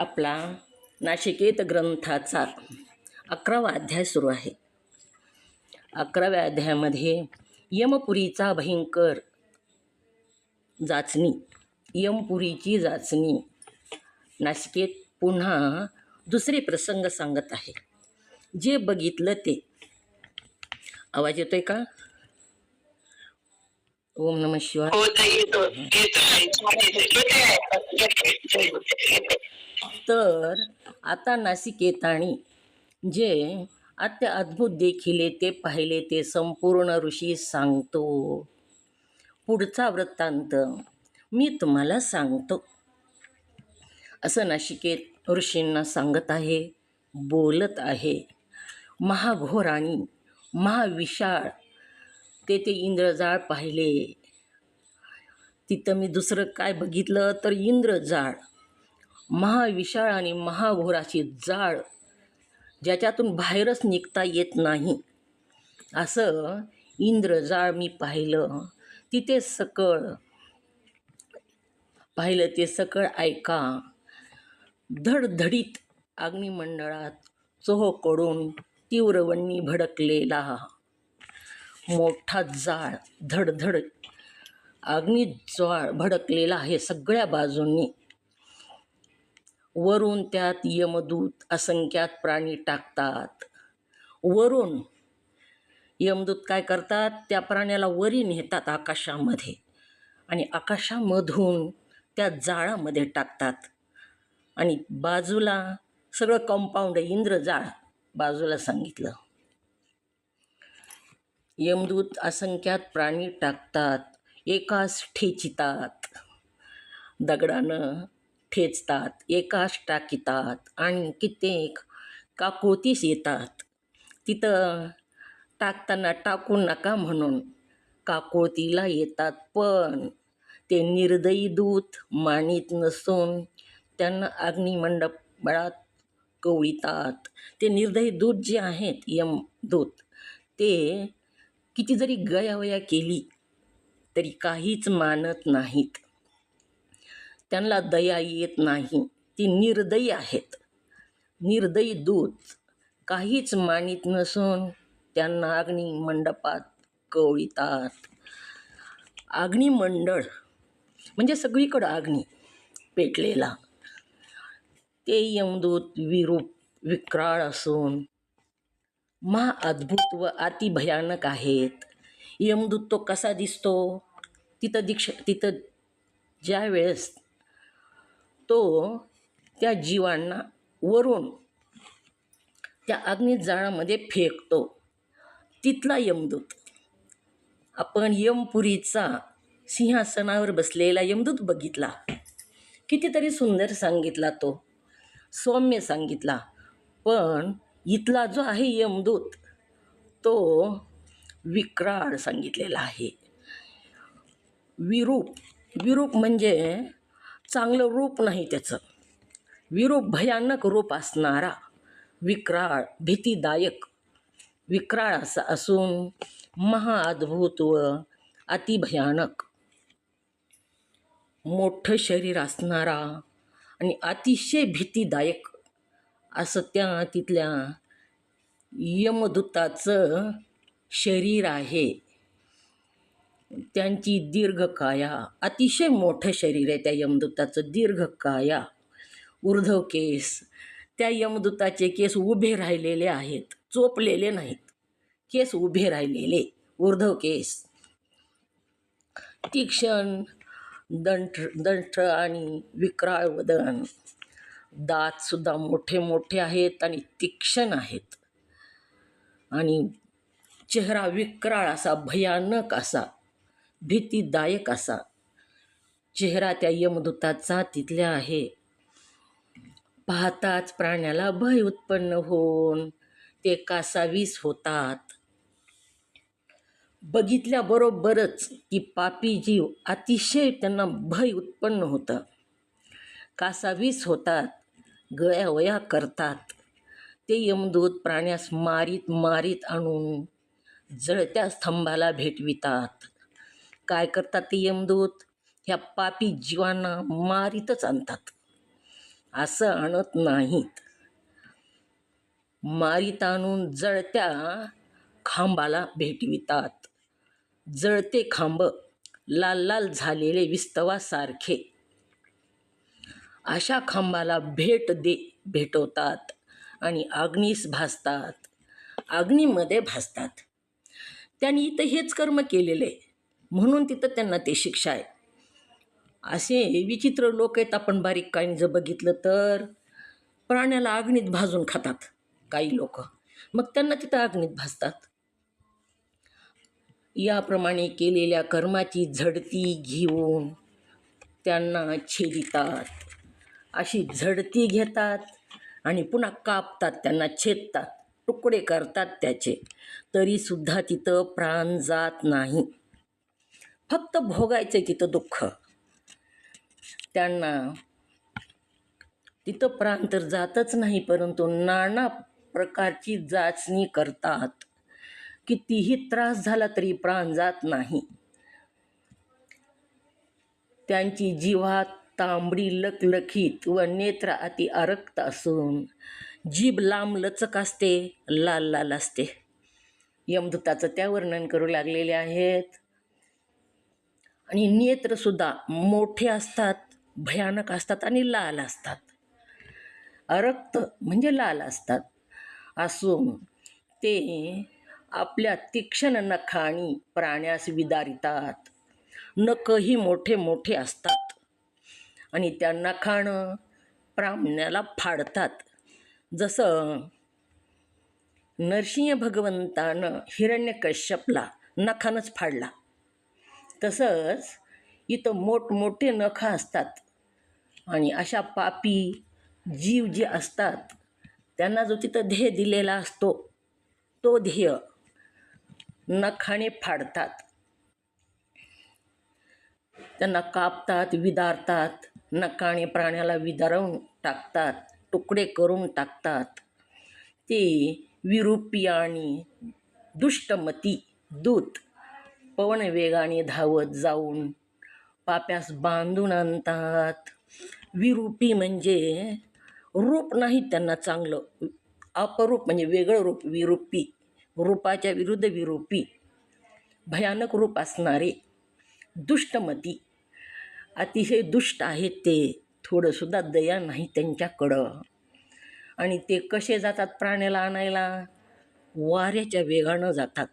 आपला नाशिकेत ग्रंथाचा 11वा अध्याय सुरू आहे. 11व्या अध्यायामध्ये यमपुरीचा भयंकर जाचणी, यमपुरीची जाचणी. नाशिकेत पुन्हा दुसरे प्रसंग सांगत आहे. जे बघितलं ते. आवाज येतोय का? ओम नमः शिवाय. तर आता नासिकेतानी जे अद्भुत देखिले ते पाहिले ते संपूर्ण ऋषी सांगतो. पुढचा वृत्तांत मी तुम्हाला सांगतो. असं नाशिकेत ऋषींना सांगत आहे, बोलत आहे. महाघोर आणि महाविशाळ ते इंद्रजाळ पाहिले. तिथं मी दुसरं काय बघितलं तर इंद्रजाळ, महाविशाळ आणि महाघोराची जाळ, ज्याच्यातून बाहेरच निघता येत नाही असं इंद्रजाळ मी पाहिलं. तिथे सकळ पाहिलं ते सकळ ऐका. धडधडीत अग्निमंडळात चोहोकडून तीव्रवन्नी भडकलेला मोठा जाळ, धडधड अग्निज्वाळ भडकलेला आहे सगळ्या बाजूंनी. वरून त्यात यमदूत असंख्यात प्राणी टाकतात. वरून यमदूत काय करतात, त्या प्राण्याला वरी नेतात आकाशामध्ये आणि आकाशामधून त्या जाळामध्ये टाकतात. आणि बाजूला सगळं कंपाऊंड इंद्रजाळ बाजूला सांगितलं. यमदूत असंख्यात प्राणी टाकतात, एकास ठेचितात, दगडानं ठेचतात, एकास टाकितात आणि कित्येक काकोतीस येतात. तिथं टाकताना टाकू नका म्हणून काकोतीला येतात, पण ते निर्दयी दूत मानित नसून त्यांना अग्निमंडळात कवळीतात. ते निर्दयी दूत जे आहेत, यमदूत, ते किती जरी गयावया केली तरी काहीच मानत नाहीत. त्यांना दया येत नाही. ती निर्दयी आहेत. निर्दयी दूत काहीच मानित नसून त्यांना अग्निमंडपात कवळीतात. अग्निमंडळ म्हणजे सगळीकडं अग्नी पेटलेला. ते यमदूत विरूप विक्राळ असून महाअद्भुत व अतिभयानक आहेत. यमदूत तो कसा दिसतो? तिथं ज्या वेळेस तो त्या जीवांना वरून त्या अग्निजाळामध्ये फेकतो, तिथला यमदूत. आपण यमपुरीचा सिंहासनावर बसलेला यमदूत बघितला, कितीतरी सुंदर सांगितला, तो सौम्य सांगितला. पण इथला जो आहे यमदूत, तो विक्राळ सांगितलेला आहे. विरूप म्हणजे चांगलं रूप नाही त्याचं. विरूप भयानक रूप असणारा, विक्राळ, भीतीदायक विक्राळ असा असून महाअद्भुत व अतिभयानक, मोठं शरीर असणारा आणि अतिशय भीतीदायक असं तिथल्या यमदूताचं शरीर आहे. त्यांची दीर्घ काया, अतिशय मोठं शरीर आहे त्या यमदूताचं. दीर्घ काया, ऊर्ध्व केस. त्या यमदूताचे केस उभे राहिलेले आहेत, चोपलेले नाहीत. केस उभे राहिलेले, ऊर्ध्व केस. तीक्ष्ण दंष्ट आणि विक्राळ वदन. दात सुद्धा मोठे मोठे आहेत आणि तीक्ष्ण आहेत. आणि चेहरा विक्राळ असा, भयानक असा, भीतीदायक असा चेहरा त्या यमदूताचा तिथल्या आहे. पाहताच प्राण्याला भय उत्पन्न होऊन ते कासावीस होतात. बघितल्याबरोबरच ती पापी जीव अतिशय त्यांना भय उत्पन्न होतं. कासावीस होतात, गयावया करतात. ते यमदूत प्राण्यास मारीत आणून जळत्या स्तंभाला भेटवितात. काय करतात ते यमदूत? ह्या पापी जीवांना मारीतच आणतात. असं आणत नाहीत. मारीत आणून जळत्या खांबाला भेटवितात. जळते खांब लाल लाल झालेले विस्तवासारखे अशा खांबाला भेटवतात आणि अग्नीस भासतात, अग्नीमध्ये भासतात. त्यांनी इथं हेच कर्म केलेले म्हणून तिथं त्यांना ते शिक्षा आहे. असे विचित्र लोक आहेत. आपण बारीक काही जर बघितलं तर प्राण्याला अग्नीत भाजून खातात काही लोक, मग त्यांना तिथं अग्नीत भाजतात. याप्रमाणे केलेल्या कर्माची झडती घेऊन त्यांना छेदितात. अशी झडती घेतात आणि पुन्हा कापतात, त्यांना छेदतात, तुकडे करतात त्याचे, तरीसुद्धा तिथं प्राण जात नाही. फक्त भोगायचं तिथं दुःख. त्यांना तिथं प्राण तर जातच नाही, परंतु नाना प्रकारची जाचणी करतात. कितीही त्रास झाला तरी प्राण जात नाही. त्यांची जिव्हा तांबडी लखलखीत व नेत्र अति आरक्त असून जीभ लांब लचक असते, लाल लाल असते. यमदूताचं त्या वर्णन करू लागलेले आहेत. आणि नेत्रसुद्धा मोठे असतात, भयानक असतात आणि लाल असतात. अरक्त म्हणजे लाल असतात असून ते आपल्या तीक्ष्ण नखांनी प्राण्यास विदारितात. नखही मोठे मोठे असतात आणि त्या नखानं प्राण्याला फाडतात. जसं नरसिंह भगवंतानं हिरण्यकश्यपला नखानंच फाडला, तसंच इथं मोठमोठे नख असतात. आणि अशा पापी जीव जे असतात त्यांना जो तिथं ध्येय दिलेला असतो, तो ध्येय नखाने फाडतात, त्यांना कापतात, विदारतात. नखाने प्राण्याला विदारून टाकतात, तुकडे करून टाकतात. ते विरूपी आणि दुष्टमती दूत पवन वेगाने धावत जाऊन पाप्यास बांधून आणतात. विरूपी म्हणजे रूप नाही त्यांना चांगलं, अपरूप म्हणजे वेगळं रूप. विरूपी, रूपाच्या विरुद्ध विरूपी, भयानक रूप असणारे. दुष्टमती, अतिशय दुष्ट आहेत ते, थोडंसुद्धा दया नाही त्यांच्याकडं. आणि ते कसे जातात प्राण्याला आणायला? वाऱ्याच्या वेगानं जातात.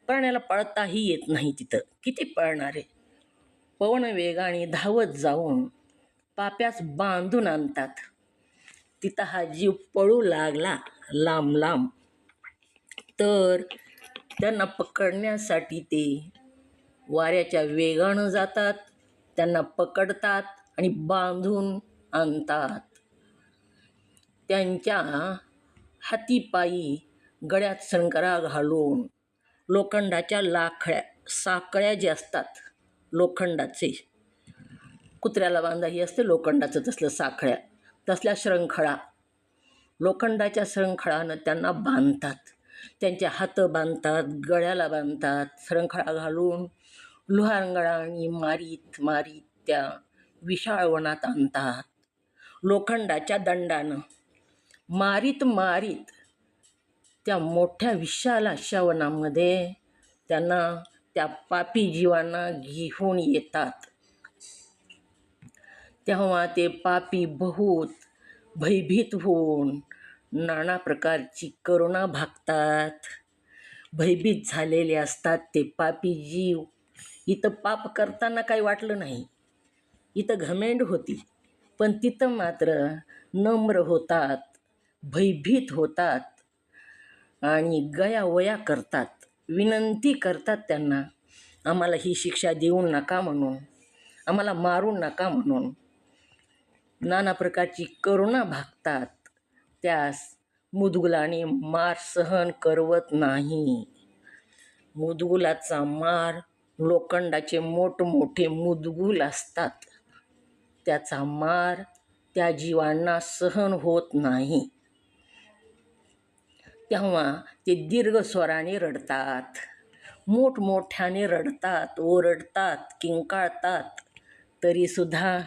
प्राण्याला पळताही येत नाही तिथं, किती पळणारे. पवन वेगाने धावत जाऊन पाप्यास बांधून आणतात. तिथं हा जीव पळू लागला लांब लांब तर त्यांना पकडण्यासाठी ते वाऱ्याच्या वेगानं जातात, त्यांना पकडतात आणि बांधून आणतात. त्यांच्या हातीपायी गळ्यात संकरा घालून लोखंडाच्या साकळ्या जे असतात, लोखंडाचे, कुत्र्याला बांधाही असते लोखंडाचं तसलं साखळ्या, तसल्या शृंखळा, लोखंडाच्या शृंखळानं त्यांना बांधतात. त्यांचे हात बांधतात, गळ्याला बांधतात, शृंखळा घालून लुहारंगळाने मारीत मारीत त्या विशाळ वनात आणतात. लोखंडाच्या दंडानं मारीत मारीत त्या मोठ्या विशाल अशा वनामध्ये त्यांना, त्या पापी जीवांना घेऊन येतात. तेव्हा ते पापी बहुत भयभीत होऊन नाना प्रकारची करुणा भागतात. भयभीत झालेले असतात ते पापी जीव. इथं पाप करताना काही वाटलं नाही, इथं घमेंड होती, पण तिथं मात्र नम्र होतात, भयभीत होतात आणि गयावया करतात, विनंती करतात त्यांना, आम्हाला ही शिक्षा देऊ नका म्हणून, आम्हाला मारू नका म्हणून. नाना प्रकारची करुणा भागतात. त्यास मुदगुलाने मार सहन करवत नाही. मुदगुलाचा मार, लोखंडाचे मोठमोठे मुदगुल असतात, त्याचा मार त्या जीवांना सहन होत नाही. तेव्हा ते दीर्घ स्वराने रडतात, मोठमोठ्याने रडतात, ओरडतात, किंकाळतात, तरीसुद्धा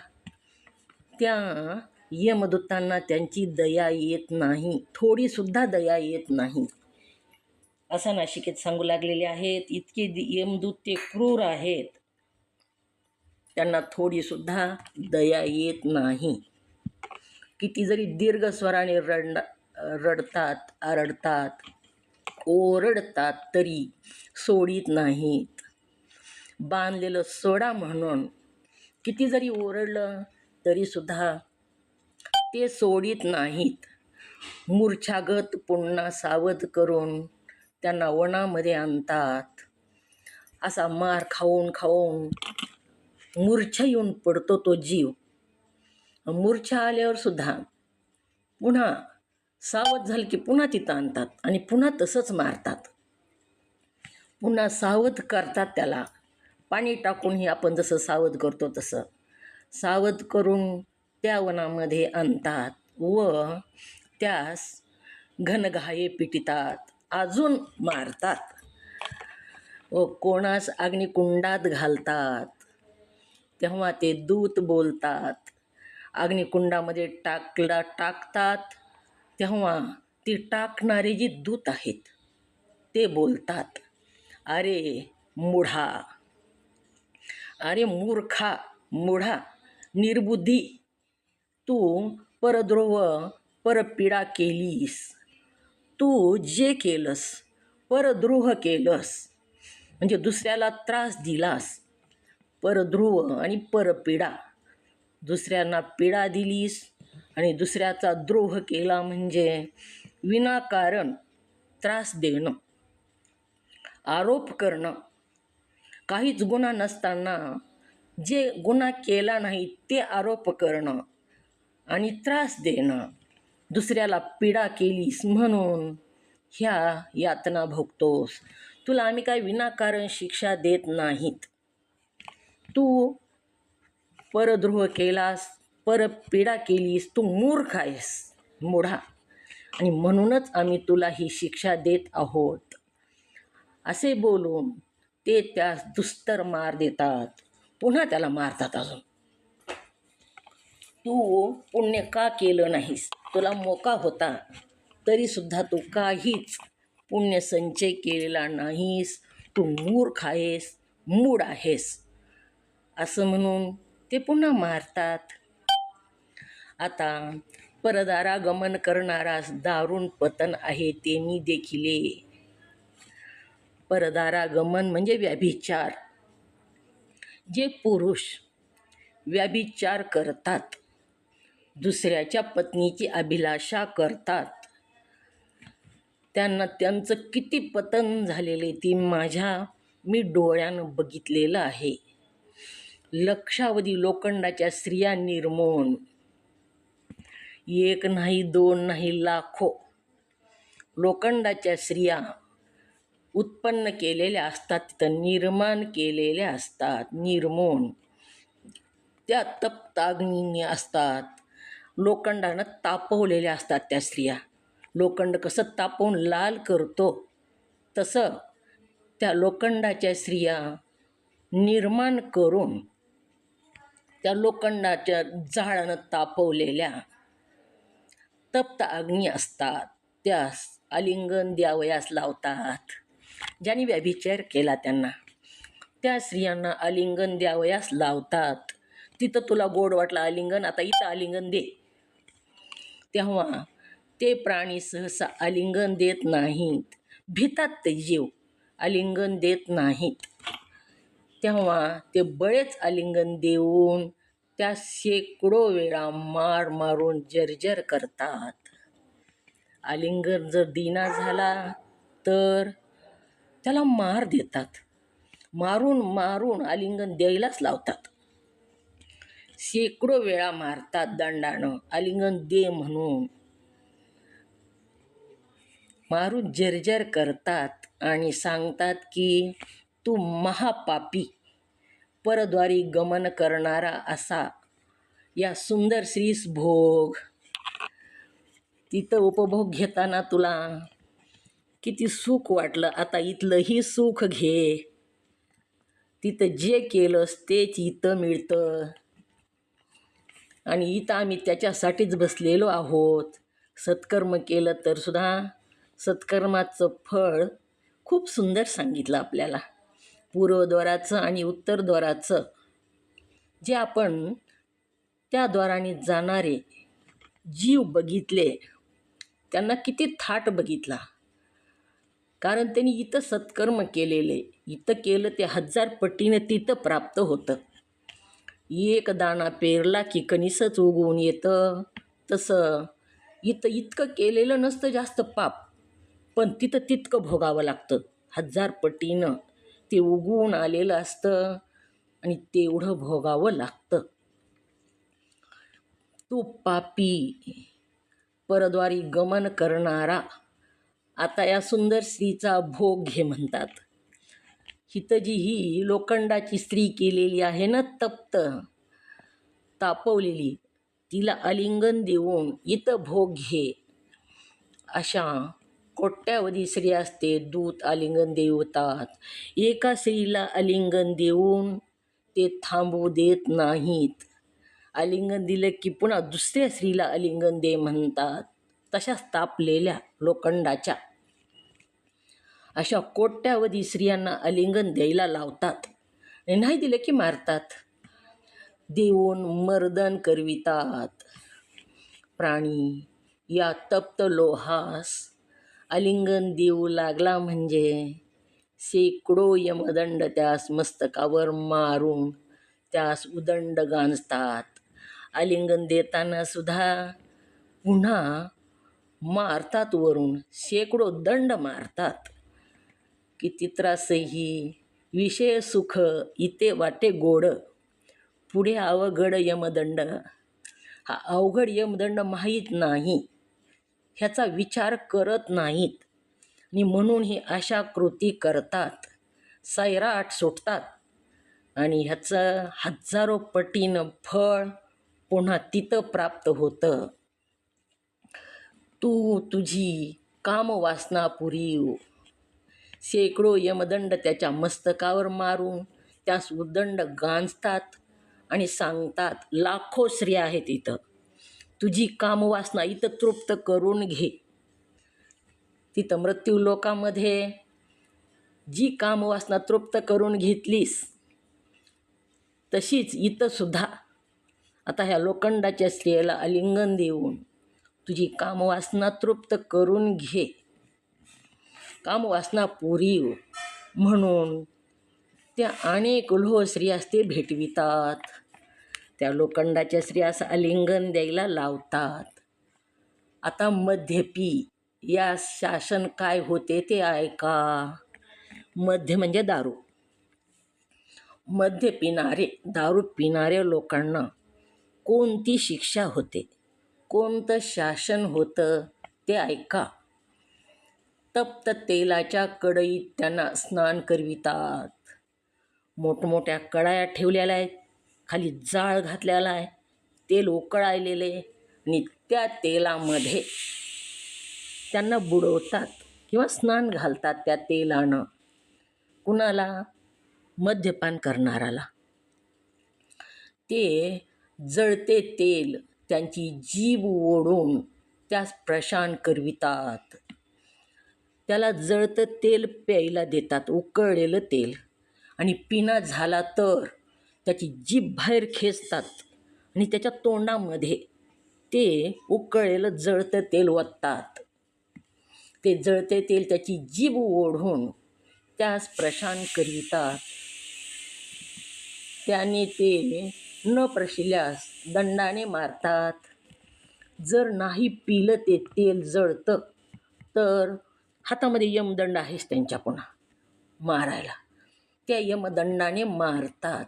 त्या यमदूतांना त्यांची दया येत नाही, थोडीसुद्धा दया येत नाही असं नाशिकेत सांगू लागलेले आहेत. इतके यमदूत ते क्रूर आहेत, त्यांना थोडीसुद्धा दया येत नाही. किती जरी दीर्घ स्वराने रडतात, आरडतात, ओरडतात तरी सोडित नाहीत. बांधलेलं सोडा म्हणून किती जरी ओरडलं तरीसुद्धा ते सोडित नाहीत. मूर्छागत पुन्हा सावध करून त्यांना वनामध्ये आणतात. असा मार खाऊन खाऊन मूर्छा येऊन पडतो तो जीव. मूर्छा आल्यावर सुद्धा पुन्हा सावध झालं की पुन्हा तिथं आणतात आणि पुन्हा तसंच मारतात. पुन्हा सावध करतात त्याला, पाणी टाकूनही आपण जसं सावध करतो तसं सावध करून त्या वनामध्ये आणतात व त्यास घनघाये पिटितात, अजून मारतात व कोणास अग्निकुंडात घालतात. तेव्हा ते दूत बोलतात. अग्निकुंडामध्ये टाकतात तेव्हा ते टाकणारे जे दूत आहेत ते बोलतात, अरे मूढा, अरे मूर्खा, मूढा, निर्बुद्धी, तू परद्रोह परपीडा केलीस. तू जे केलंस, परद्रोह केलंस म्हणजे दुसऱ्याला त्रास दिलास. परद्रोह आणि परपीडा, दुसऱ्यांना पीडा दिलीस आणि दुसऱ्याचा द्रोह केला म्हणजे विनाकारण त्रास देणं, आरोप करणं, काहीच गुन्हा नसताना जे गुन्हा केला नाही ते आरोप करणं आणि त्रास देणं. दुसऱ्याला पीडा केलीस म्हणून ह्या यातना भोगतोस. तुला आम्ही काय विनाकारण शिक्षा देत नाहीत. तू परद्रोह केलास, परपीडा केलीस, तू मूर्ख आहेस, मूढा, आणि म्हणूनच आम्ही तुला ही शिक्षा देत आहोत असे बोलून ते त्यास दुस्तर मार देतात. पुन्हा त्याला मारतात. अजून तू पुण्य का केलं नाहीस, तुला मोका होता तरीसुद्धा तू काहीच पुण्य संचय केलेला नाहीस, तू मूर्ख आहेस, मूढ आहेस असं म्हणून ते पुन्हा मारतात. आता परदारा गमन करणारा दारुण पतन आहे ते मी देखिले. परदारा गमन म्हणजे व्यभिचार. जे पुरुष व्यभिचार करतात, दुसऱ्याच्या पत्नीची अभिलाषा करतात, त्यांना त्यांचं किती पतन झालेले ती मी डोळ्यानं बघितलेलं आहे. लक्षावधी लोखंडाच्या स्त्रिया निर्मून, एक नाही दोन नाही लाखो लोखंडाच्या स्त्रिया उत्पन्न केलेल्या असतात, तिथं निर्माण केलेल्या असतात. निर्मून त्या तप्त अग्नीने असतात, लोखंडानं तापवलेल्या असतात त्या स्त्रिया. लोखंड कसं तापवून लाल करतो तसं त्या लोखंडाच्या स्त्रिया निर्माण करून त्या लोखंडाच्या जाळानं तापवलेल्या तप्त अग्नी असतात. त्यास आलिंगन द्यावयास लावतात. ज्यांनी व्यभिचार केला त्यांना त्या स्त्रियांना आलिंगन द्यावयास लावतात. तिथं तुला गोड वाटलं आलिंगन, आता इथं आलिंगन दे. तेव्हा ते प्राणी सहसा आलिंगन देत नाहीत, भितात ते जीव, आलिंगन देत नाहीत. तेव्हा ते बळेच आलिंगन देऊन त्या शेकडो वेळा मार मारून जर्जर करतात. आलिंगन जर दिना झाला तर त्याला मार देतात. मारून मारून आलिंगन द्यायलाच लावतात. शेकडो वेळा मारतात दंडानं, आलिंगन दे म्हणून मारून जर्जर करतात आणि सांगतात की तू महापापी, परद्वारी गमन करणारा असा या सुंदर श्रीस भोग. तिथं उपभोग घेताना तुला किती सुख वाटलं, आता इथलंही सुख घे. तिथं जे केलंस तेच इथं मिळतं. आणि इथं आम्ही त्याच्यासाठीच बसलेलो आहोत. सत्कर्म केलं तर सुद्धा सत्कर्माचं फळ खूप सुंदर सांगितलं आपल्याला. पूर्वद्वाराचं आणि उत्तरद्वाराचं जे आपण त्या द्वाराने जाणारे जीव बघितले, त्यांना किती थाट बघितला. कारण त्यांनी इथं सत्कर्म केलेले, इथं केलं ते 1000 पटीने तिथं प्राप्त होतं. एक दाणा पेरला की कणीसच उगवून येतं, तसं इथं इतकं केलेलं नसतं जास्त पाप, पण तिथं तितकं भोगावं लागतं. 1000 पटीनं ते उगवून आलेलं असतं आणि तेवढं भोगावं लागतं. तू पापी परद्वारी गमन करणारा, आता या सुंदर स्त्रीचा भोग घे म्हणतात. हितं जी ही लोखंडाची स्त्री केलेली आहे ना, तप्त तापवलेली, तिला आलिंगन देऊन इथं भोग घे. अशा कोट्यावधी स्त्री असते, दूत आलिंगन देवतात. एका स्त्रीला आलिंगन देऊन ते थांबवू देत नाहीत. आलिंगन दिलं की पुन्हा दुसऱ्या स्त्रीला आलिंगन दे म्हणतात. तशाच तापलेल्या लोखंडाच्या अशा कोट्यावधी स्त्रियांना आलिंगन द्यायला लावतात, नाही दिलं की मारतात. देऊन मर्दन करवितात. प्राणी या तप्त लोहास आलिंगन देऊ लागला म्हणजे शेकडो यमदंड त्यास मस्तकावर मारून त्यास उदंड गांजतात. आलिंगन देताना सुद्धा पुन्हा मारतात, वरून शेकडो दंड मारतात. किती त्रासही विषय सुख इथे वाटे गोड, पुढे अवघड यमदंड. हा अवघड यमदंड माहीत नाही, ह्याचा विचार करत नाहीत आणि म्हणून हे अशा कृती करतात, सैराट सुटतात आणि ह्याचं 1000 पटीनं फळ पुन्हा तिथं प्राप्त होतं. तू तुझी कामवासना पुरीव. शेकडो यमदंड त्याच्या मस्तकावर मारून त्यास उदंड गांजतात आणि सांगतात, लाखो स्त्रिया आहेत इथं, तुझी कामवासना इथं तृप्त करून घे. तिथं मृत्यू लोकामध्ये जी कामवासना तृप्त करून घेतलीस, तशीच इथं सुद्धा आता ह्या लोखंडाच्या स्त्रियेला आलिंगन देऊन तुझी कामवासना तृप्त करून घे, कामवासना पुरीव म्हणून त्या अनेक लोह स्त्रियास ते भेटवितात. त्या लोखंडाच्या स्त्रियास आलिंगन द्यायला लावतात. आता मद्यपी या शासन काय होते ते ऐका. मद्य म्हणजे दारू. मद्य पिणारे, दारू पिणाऱ्या लोकांना कोणती शिक्षा होते, कोणतं शासन होतं ते ऐका. तप्त तेलाच्या कढईत त्यांना स्नान करवितात. मोठमोठ्या कढया ठेवलेल्या आहेत, खाली जाळ घातलेला आहे, तेल उकळायलेले आणि त्या तेलामध्ये त्यांना बुडवतात किंवा स्नान घालतात त्या तेलानं. कुणाला? मद्यपान करणाराला. ते जळते तेल त्यांची जीभ ओढून त्यास प्रशान करवितात. त्याला जळतं तेल प्यायला देतात, उकळलेलं तेल, आणि पिना झाला तर त्याची जीभ बाहेर खेचतात आणि त्याच्या तोंडामध्ये ते उकळलेलं जळतं तेल ओततात. ते जळते तेल त्याची जीभ ओढून त्यास प्रशान करवितात. त्याने ते न प्रशिल्यास दंडाने मारतात. जर नाही पिलं ते तेल जळतं तर हातामध्ये यमदंड आहेच त्यांच्या पुन्हा मारायला. त्या यमदंडाने मारतात.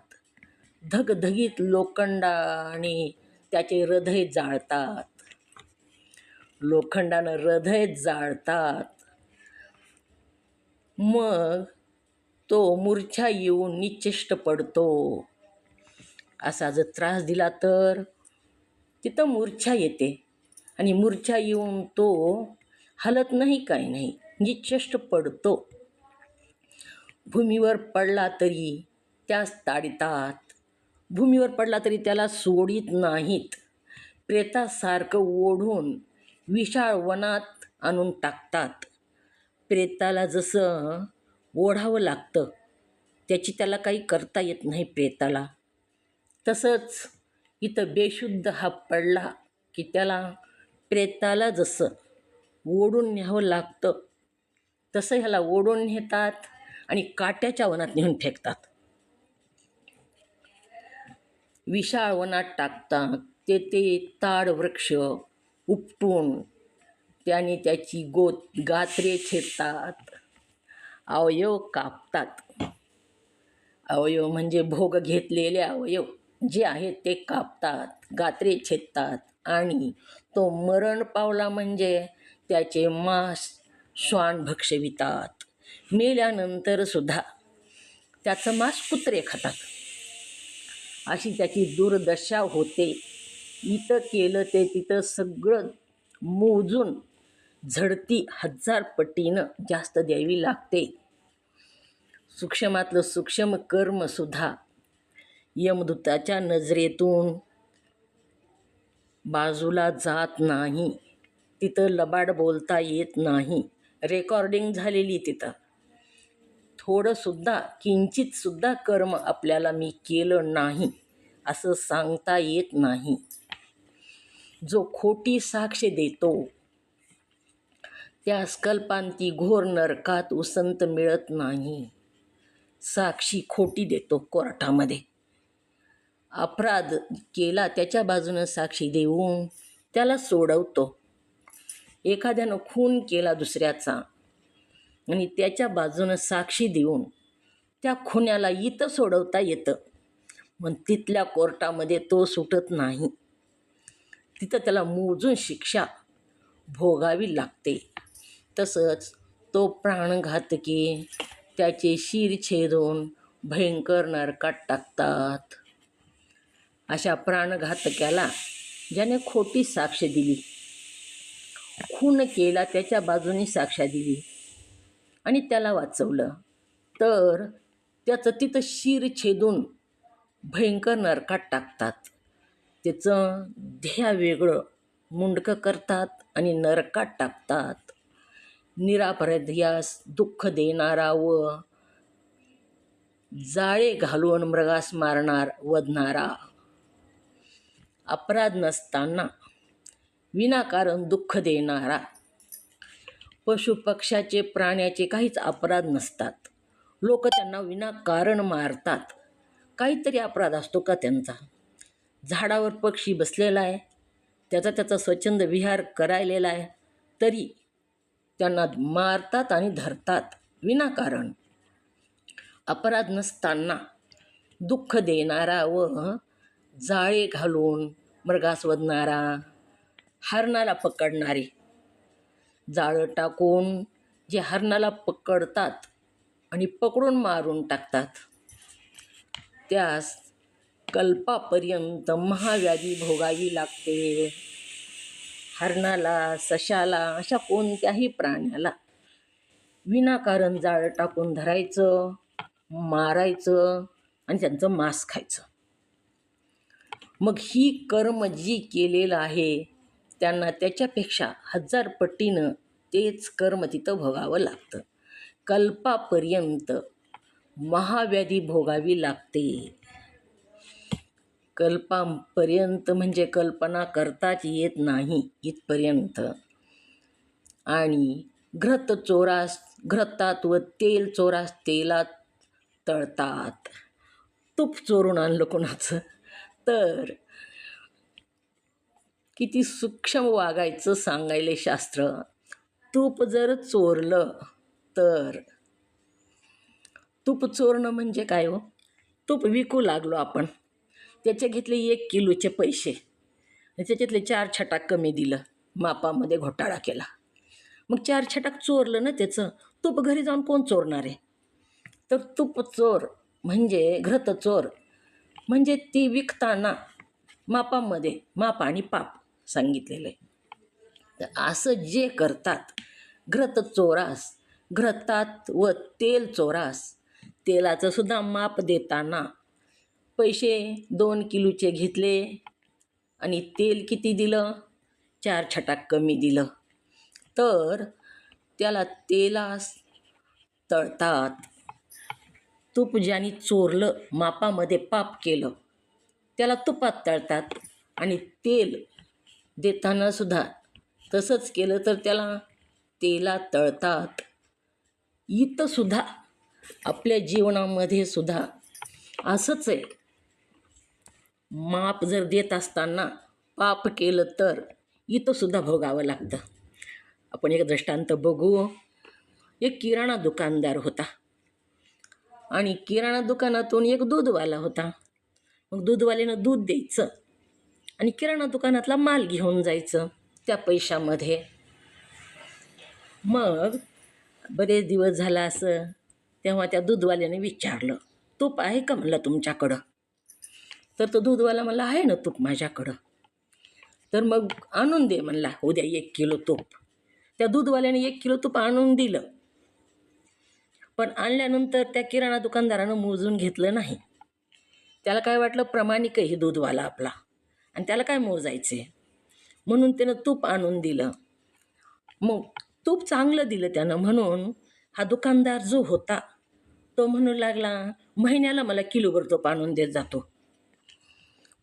धगधगीत लोखंडाने त्याचे हृदय जाळतात. लोखंडानं हृदय जाळतात. मग तो मूर्छा येऊन निश्चेष्ट पडतो. असा जर त्रास दिला तर तिथं मूर्छा येते आणि मूर्छा येऊन तो हलत नाही, काही नाही, निश्चेष्ट पडतो. भूमीवर पडला तरी त्यास ताडितात. भूमीवर पडला तरी त्याला सोडित नाहीत. प्रेतासारखं ओढून विशाळ वनात आणून टाकतात. प्रेताला जसं ओढावं लागतं, त्याला काही करता येत नाही प्रेताला, तसंच इथं बेशुद्ध हा पडला की त्याला प्रेताला जसं ओढून न्यावं लागतं तसं ह्याला ओढून नेतात आणि काट्याच्या वनात नेऊन फेकतात. विशाळ वनात टाकतात. ते ताड वृक्ष उपटून त्याने त्याची गात्रे छेदतात, अवयव कापतात. अवयव म्हणजे भोग घेतलेले अवयव जे आहेत ते कापतात, गात्रे छेदतात आणि तो मरण पावला म्हणजे त्याचे मांस श्वान भक्षवितात. मेल्यानंतर सुद्धा त्याचं मांस कुत्रे खातात. अशी त्याची दुर्दशा होते. इथं केलं ते तिथं सगळं मोजून झडती 1000 पटीनं जास्त द्यावी लागते. सूक्ष्मातलं सूक्ष्म कर्मसुद्धा यमदूताच्या नजरेतून बाजूला जात नाही. तिथं लबाड बोलता येत नाही. रेकॉर्डिंग झालेली तिथं. थोडंसुद्धा किंचितसुद्धा कर्म आपल्याला मी केलं नाही असं सांगता येत नाही. जो खोटी साक्ष देतो त्यास कल्पांती घोर नरकात उसंत मिळत नाही. साक्षी खोटी देतो कोर्टामध्ये. अपराध केला त्याच्या बाजूनं साक्षी देऊन त्याला सोडवतो. एखाद्यानं खून केला दुसऱ्याचा आणि त्याच्या बाजूनं साक्षी देऊन त्या खुन्याला इथं सोडवता येतं, पण तिथल्या कोर्टामध्ये तो सुटत नाही. तिथं त्याला मोजून शिक्षा भोगावी लागते. तसंच तो प्राणघातकी त्याचे शिर छेदून भयंकर नरकात टाकतात. अशा प्राणघातक्याला ज्याने खोटी साक्ष दिली, खून केला त्याच्या बाजूने साक्ष दिली आणि त्याला वाचवलं, तर त्याचं तिथं शिर छेदून भयंकर नरकात टाकतात. त्याचं ध्येय वेगळं मुंडकं करतात आणि नरकात टाकतात. निरापराध्यास दुःख देणारा व जाळे घालून मृगास वधणारा, अपराध नसताना विनाकारण दुःख देणारा. पशुपक्ष्याचे प्राण्याचे काहीच अपराध नसतात, लोक त्यांना विनाकारण मारतात. काहीतरी अपराध असतो का त्यांचा? झाडावर पक्षी बसलेला आहे, त्याचा स्वच्छंद विहार करायलेला आहे, तरी त्यांना मारतात आणि धरतात विनाकारण. अपराध नसताना दुःख देणारा व जाळे घालून मृगास वधणारा. हरणाला पकडणारे जाळं टाकून जे हरणाला पकडतात आणि पकडून मारून टाकतात, त्यास कल्पापर्यंत महाव्याधी भोगावी लागते. हरणाला, सशाला, अशा कोणत्याही प्राण्याला विनाकारण जाळं टाकून धरायचं, मारायचं आणि त्यांचं मांस खायचं. मग ही कर्म जी केलेलं आहे त्यांना त्याच्यापेक्षा 1000 पटीनं तेच कर्म तिथं भोगावं लागतं. कल्पापर्यंत महाव्याधी भोगावी लागते. कल्पापर्यंत म्हणजे कल्पना करताच येत नाही इथपर्यंत. आणि घृत चोरास घृतात व तेल चोरास तेलात तळतात. तूप चोरून आणलं कोणाचं तर किती सूक्ष्म वागायचं सांगायले शास्त्र. तूप जर चोरलं तर, तूप चोरणं म्हणजे काय हो? तूप विकू लागलो आपण, त्याचे घेतले 1 किलोचे पैसे, त्याच्यातले 4 छटाक कमी दिलं, मापामध्ये घोटाळा केला. मग 4 छटाक चोरलं ना त्याचं. तूप घरी जाऊन कोण चोरणार आहे? तर तूप चोर म्हणजे घृत चोर म्हणजे ती विकताना मापामध्ये माप आणि पाप सांगितलेलं आहे. तर असं जे करतात घृत चोरास, घृतात व तेल चोरास, तेलाचं सुद्धा माप देताना पैसे 2 किलोचे घेतले आणि तेल किती दिलं? 4 छटाक कमी दिलं. तर त्याला तेलास तळतात. तूप ज्याने चोरलं, मापामध्ये पाप केलं, त्याला तुपात तळतात. आणि तेल देताना सुद्धा तसंच केलं तर त्याला तेलात तळतात. इथं सुद्धा आपल्या जीवनामध्ये सुद्धा असंच आहे. माप जर देत असताना पाप केलं तर इथं सुद्धा भोगावं लागतं. आपण एक दृष्टांत बघू. एक किराणा दुकानदार होता आणि किराणा दुकानातून एक दूधवाला होता. मग दूधवाल्यानं दूध द्यायचं आणि किराणा दुकानातला माल घेऊन जायचं त्या पैशामध्ये. मग बरेच दिवस झाला असं, तेव्हा त्या दूधवाल्याने विचारलं, तूप आहे का म्हणलं तुमच्याकडं? तर तो दूधवाला म्हणला, आहे ना तूप माझ्याकडं. तर मग आणून दे म्हणला उद्या 1 किलो तूप. त्या दूधवाल्याने 1 किलो तूप आणून दिलं. पण आणल्यानंतर त्या किराणा दुकानदारानं मोजून घेतलं नाही. त्याला काय वाटलं, प्रामाणिक आहे हे दूधवाला आपला आणि त्याला काय मोजायचे, म्हणून त्यानं तूप आणून दिलं. मग तूप चांगलं दिलं त्यानं, म्हणून हा दुकानदार जो होता तो म्हणू लागला, महिन्याला मला किलोभर तूप आणून देत जातो.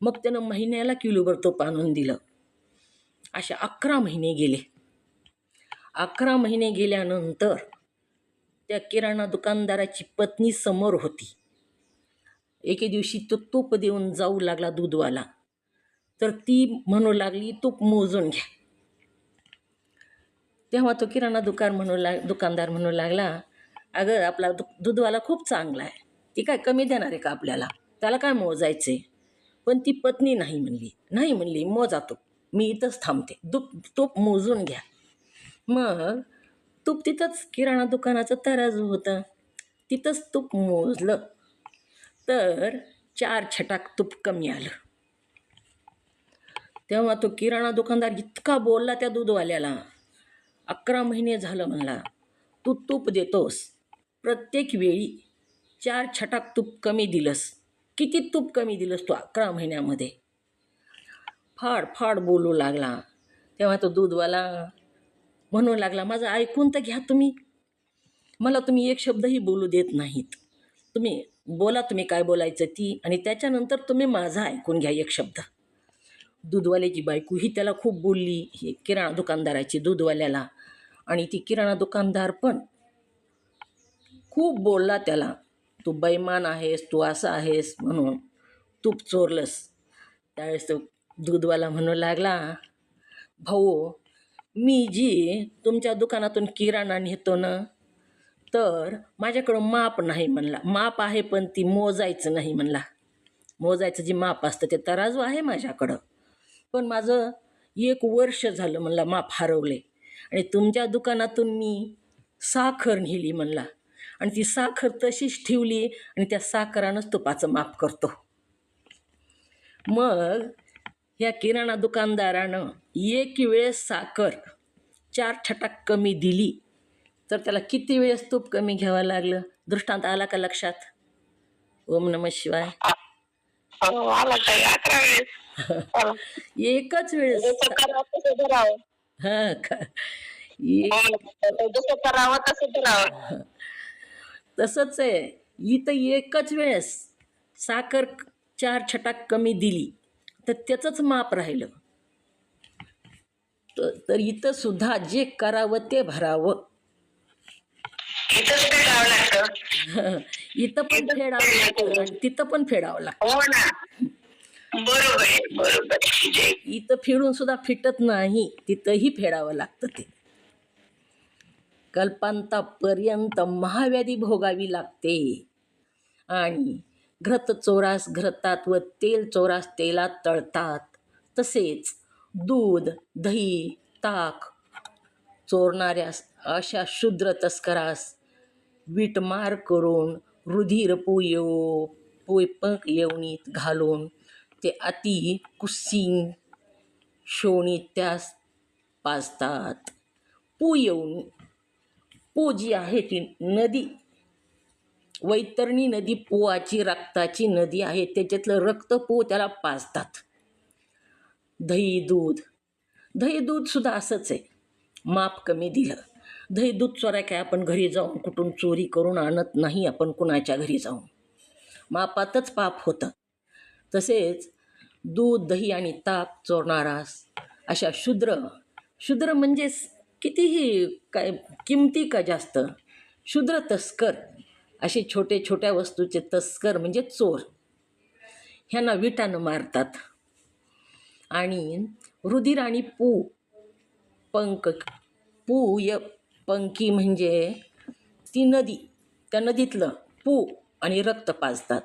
मग त्यानं महिन्याला किलोभर तूप आणून दिलं. अशा 11 महिने गेले. 11 महिने गेल्यानंतर त्या किराणा दुकानदाराची पत्नी समोर होती. एके दिवशी तो तूप देऊन जाऊ लागला दूधवाला, तर ती म्हणू लागली, तूप मोजून घ्या. तेव्हा तो किराणा दुकानदार म्हणू लागला, अगं आपला दूधवाला खूप चांगला आहे, ती काय कमी देणार आहे का आपल्याला, त्याला काय मोजायचे. पण ती पत्नी नाही म्हणली मोजा तूप, मी इथंच थांबते, तूप मोजून घ्या. मग तूप तिथंच किराणा दुकानाचं तराजू होतं, तिथंच तूप मोजलं तर 4 छटाक तूप कमी आलं. तेव्हा तो किराणा दुकानदार इतका बोलला त्या दूधवाल्याला, 11 महिने झालं म्हणला तू तूप देतोस, प्रत्येक वेळी 4 छटाक तूप कमी दिलंस, किती तूप कमी दिलंस तू 11 महिन्यामध्ये. फाड बोलू लागला. तेव्हा तो दूधवाला म्हणू लागला, माझं ऐकून तर घ्या तुम्ही, मला तुम्ही एक शब्दही बोलू देत नाहीत. तुम्ही बोला, तुम्ही काय बोलायचं ती, आणि त्याच्यानंतर तुम्ही माझं ऐकून घ्या एक शब्द. दूधवाल्याची बायको ही त्याला खूप बोलली, हे किराणा दुकानदाराची दूधवाल्याला, आणि ती किराणा दुकानदार पण खूप बोलला त्याला, तू बैमान आहेस, तू असा आहेस म्हणून, तूप चोरलंस. त्यावेळेस तो दूधवाला म्हणू लागला, भाऊ मी जी तुमच्या दुकानातून किराणा नेतो ना, तर माझ्याकडं माप नाही म्हणला, माप आहे पण ती मोजायचं नाही म्हणला. मोजायचं जे माप असतं ते तराजू आहे माझ्याकडं, पण माझं 1 वर्ष झालं म्हणला माप हरवले, आणि तुमच्या दुकानातून मी साखर नेली म्हणला, आणि ती साखर तशीच ठेवली, आणि त्या साखरानंच तुपाचं माप करतो. मग या किराणा दुकानदारानं 1 वेळेस साखर 4 छटाक कमी दिली, तर त्याला किती वेळेस तूप कमी घ्यावं लागलं? दृष्टांत आला का लक्षात? ओम नमः शिवाय. एकच वेळेस. तसंच आहे, इथं एकच वेळेस साखर 4 छटाक कमी दिली तर त्याचंच माप राहिलं. तर इथं सुद्धा जे करावं ते भरावं. इथं पण फेडावं लागतं आणि तिथं पण फेडावं लागतं. इथं फेडून सुद्धा फिटत नाही, तिथंही फेडावं लागतं. ते कल्पांतापर्यंत महाव्याधी भोगावी लागते. आणि घृत चोरास घृतात व तेल चोरास तेलात तळतात. तसेच दूध, दही, ताक चोरणाऱ्यास अशा शूद्र तस्करास वीटमार करून रुधिर पोयपक येवणीत घालून ते अति कुसिंग शोणीत त्यास पाजतात. पू जी आहे ती नदी, वैतरणी नदी पोवाची रक्ताची नदी आहे, त्याच्यातलं रक्त पो त्याला पाजतात. दही दूध. दही दूधसुद्धा असंच आहे, माप कमी दिलं. दही दूध चोराय काय आपण घरी जाऊन कुठून चोरी करून आणत नाही आपण कुणाच्या घरी जाऊन, मापातच पाप होतं. तसेच दूध दही आणि ताक चोरणारास अशा शूद्र, शूद्र म्हणजे कितीही काय किमती का जास्त, शूद्र तस्कर असे छोटे छोट्या वस्तूचे तस्कर म्हणजे चोर, ह्यांना विटानं मारतात. आणि रुधिर आणि पंक पंकी म्हणजे ती नदी, त्या नदीतलं पू आणि रक्त पाजतात.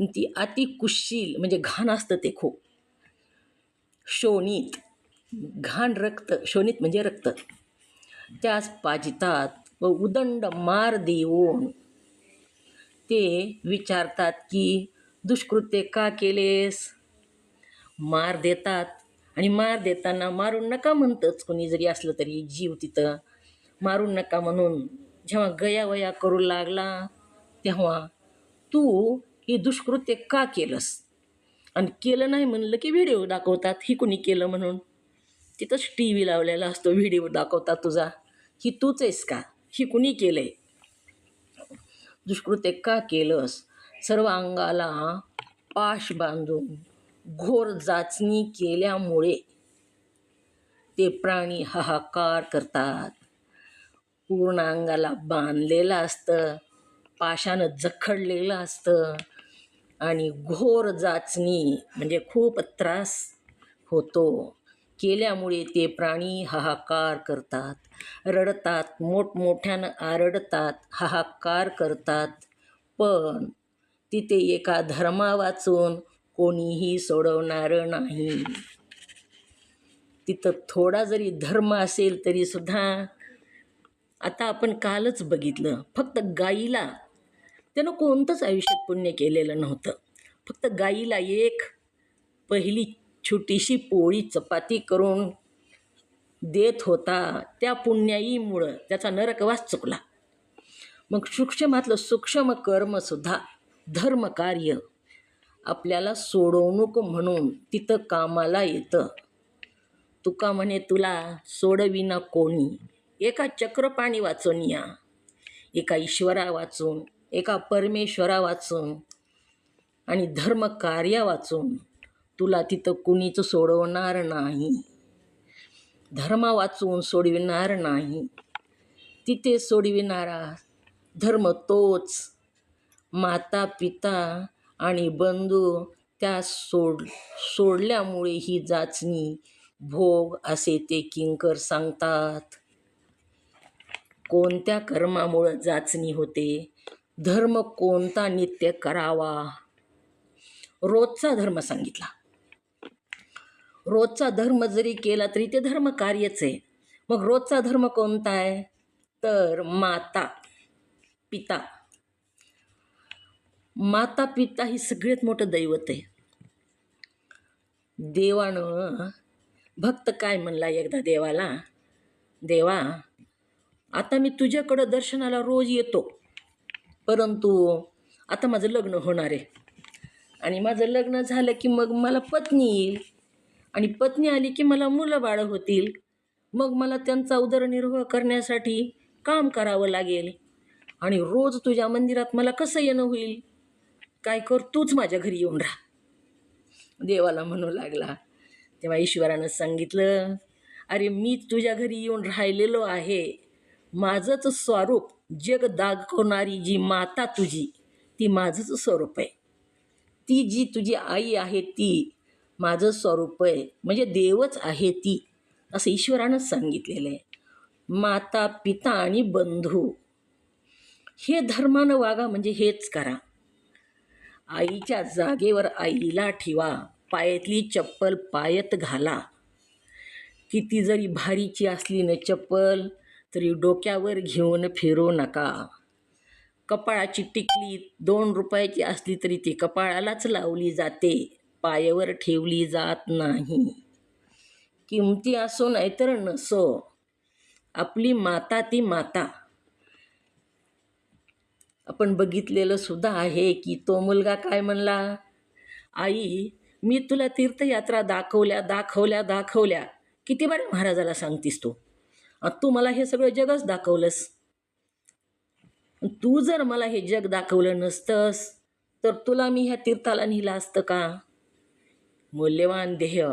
ती अति कुशील म्हणजे घाण असतं ते खूप. शोणित घाण रक्त, शोणित म्हणजे रक्त, त्यास पाजितात व उदंड मार देऊन ते विचारतात की दुष्कृत्य का केलेस. मार देतात आणि मार देताना मारून नका म्हणतंच, कोणी जरी असलं तरी जीव तिथं मारून नका म्हणून जेव्हा गयावया करू लागला तेव्हा तू हे दुष्कृत्य का केलंस. आणि केलं नाही म्हणलं की व्हिडिओ दाखवतात, ही कुणी केलं म्हणून. तिथंच टी व्ही लावलेला असतो, व्हिडिओ दाखवतात तुझा, ही तूच आहेस का, ही कुणी केलंय, दुष्कृत्य का केलंस. सर्व अंगाला पाश बांधून घोर जाचणी केल्यामुळे ते प्राणी हाहाकार करतात. पूर्ण अंगाला बांधलेलं असतं, पाशानं जखडलेलं असतं आणि घोर जाचणी म्हणजे खूप त्रास होतो केल्यामुळे ते प्राणी हाहाकार करतात, रडतात, मोठमोठ्यानं आरडतात, हाहाकार करतात. पण तिथे एका धर्मा वाचून कोणीही सोडवणारं नाही. तिथं थोडा जरी धर्म असेल तरीसुद्धा, आता आपण कालच बघितलं, फक्त गाईला, त्यानं कोणतंच आयुष्यात पुण्य केलेलं नव्हतं, फक्त गाईला एक पहिली छोटीशी पोळी चपाती करून देत होता, त्या पुण्याईमुळं त्याचा नरकवास चुकला. मग सूक्ष्मातलं सूक्ष्म कर्मसुद्धा धर्मकार्य आपल्याला सोडवणूक म्हणून तिथं कामाला येतं. तुका म्हणे तुला सोडविना कोणी, एका चक्रपाणी वाचून या, एका ईश्वरा वाचून, एका परमेश्वरा वाचून आणि धर्मकार्या वाचून तुला तिथं कुणीच सोडवणार नाही. धर्म वाचून सोडविणार नाही. तिथे सोडविणारा धर्म तोच. माता पिता आणि बंधू त्या सोडल्यामुळे ही जाचणी भोग असे ते किंकर सांगतात. कोणत्या कर्मामुळं जाचणी होते, धर्म कोणता नित्य करावा, रोजचा धर्म सांगितला. रोजचा धर्म जरी केला तरी ते धर्म कार्यच आहे. मग रोजचा धर्म कोणता आहे तर माता पिता. माता पिता ही सगळ्यात मोठं दैवत आहे. देवानं, भक्त काय म्हणला एकदा देवाला, देवा आता मी तुझ्याकडं दर्शनाला रोज येतो, परंतु आता माझं लग्न होणार आहे आणि माझं लग्न झालं की मग मला पत्नी येईल आणि पत्नी आली की मला मुलं बाळं होतील, मग मला त्यांचा उदरनिर्वाह करण्यासाठी काम करावं लागेल आणि रोज तुझ्या मंदिरात मला कसं येणं होईल, काय कर तूच माझ्या घरी येऊन राहा. देवाला म्हणू लागला. तेव्हा ईश्वरानं सांगितलं, अरे मी तुझ्या घरी येऊन राहिलेलो आहे, माझंच स्वरूप जग दाखवणारी जी माता तुझी ती माझंच स्वरूप आहे, ती जी तुझी आई आहे ती माझं स्वरूप आहे, म्हणजे देवच आहे ती, असं ईश्वरानं सांगितलेलं आहे. माता पिता आणि बंधू हे धर्मानं वागा, म्हणजे हेच करा. आईच्या जागेवर आईला ठेवा, पायातली चप्पल पायात घाला. किती जरी भारीची असली न चप्पल तरी डोक्यावर घेऊन फिरू नका. कपाळाची टिकली 2 रुपयाची असली तरी ती कपाळालाच लावली जाते, पायावर ठेवली जात नाही. किमती असो नाहीतर नसो, आपली माता ती माता. आपण बघितलेलं सुद्धा आहे की तो मुलगा काय म्हणला, आई मी तुला तीर्थयात्रा दाखवल्या दाखवल्या दाखवल्या किती बऱ्या महाराजाला सांगतीस तू. तू मला हे सगळं जगच दाखवलंस. तू जर मला हे जग दाखवलं नसतंस तर तुला मी ह्या तीर्थाला नेलं असतं का. मौल्यवान ध्येय,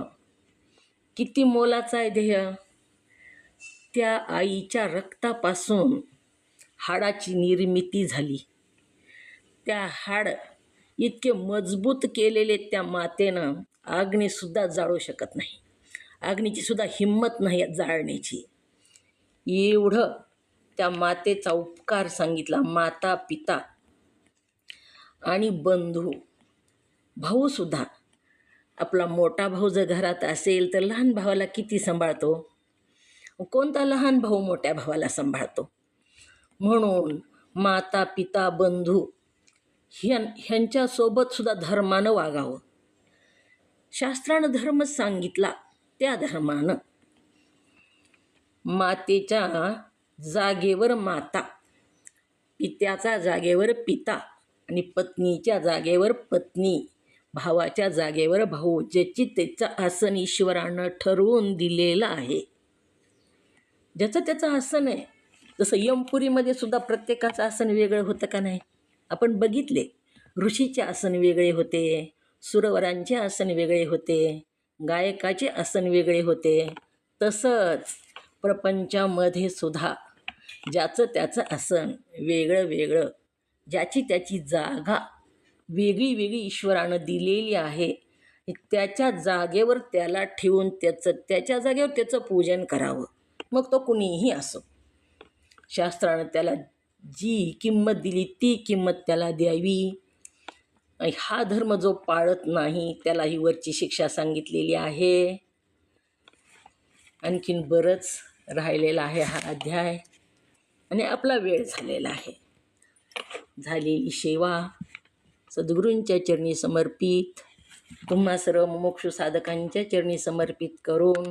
किती मोलाचं आहे ध्येय. त्या आईच्या रक्तापासून हाडाची निर्मिती झाली. त्या हाड इतके मजबूत केलेले त्या मातेनं अग्नीसुद्धा जाळू शकत नाही. अग्नीची सुद्धा हिंमत नाही जाळण्याची. एवढं त्या मातेचा उपकार सांगितला. माता, पिता आणि बंधू, भाऊसुद्धा. आपला मोठा भाऊ जर घरात असेल तर लहान भावाला किती सांभाळतो. कोणता लहान भाऊ मोठ्या भावाला सांभाळतो. म्हणून माता, पिता, बंधू ह्यांच्यासोबत सुद्धा धर्मानं वागावं. शास्त्रानं धर्मच सांगितला. त्या धर्मानं मातेच्या जागेवर माता, पित्याच्या जागेवर पिता आणि पत्नीच्या जागेवर पत्नी, भावाच्या जागेवर भाऊ, ज्याची त्याचं आसन ईश्वरानं ठरवून दिलेलं आहे. ज्याचं त्याचं आसन आहे. जसं यमपुरीमध्ये सुद्धा प्रत्येकाचं आसन वेगळं होतं का नाही. आपण बघितले. ऋषीचे आसन वेगळे होते, सुरवरांचे आसन वेगळे होते, गायकाचे आसन वेगळे होते. तसंच प्रपंचामध्ये सुद्धा ज्याचं त्याचं आसन वेगळं वेगळं, ज्याची त्याची जागा वेगळी वेगळी ईश्वरानं दिलेली आहे. त्याच्या जागेवर त्याला ठेवून त्याच्या जागेवर त्याचं पूजन करावं. मग तो कुणीही असो. शास्त्रानं त्याला जी किंमत दिली ती किंमत त्याला द्यावी. हा धर्म जो पाळत नाही त्याला ही वरची शिक्षा सांगितलेली आहे. आणखीन बरंच राहिलेला आहे हा अध्याय आणि आपला वेळ झालेला आहे. झालेली सेवा सद्गुरूंच्या चरणी समर्पित, तुम्हा सर्व मुमुक्षु साधकांच्या चरणी समर्पित करून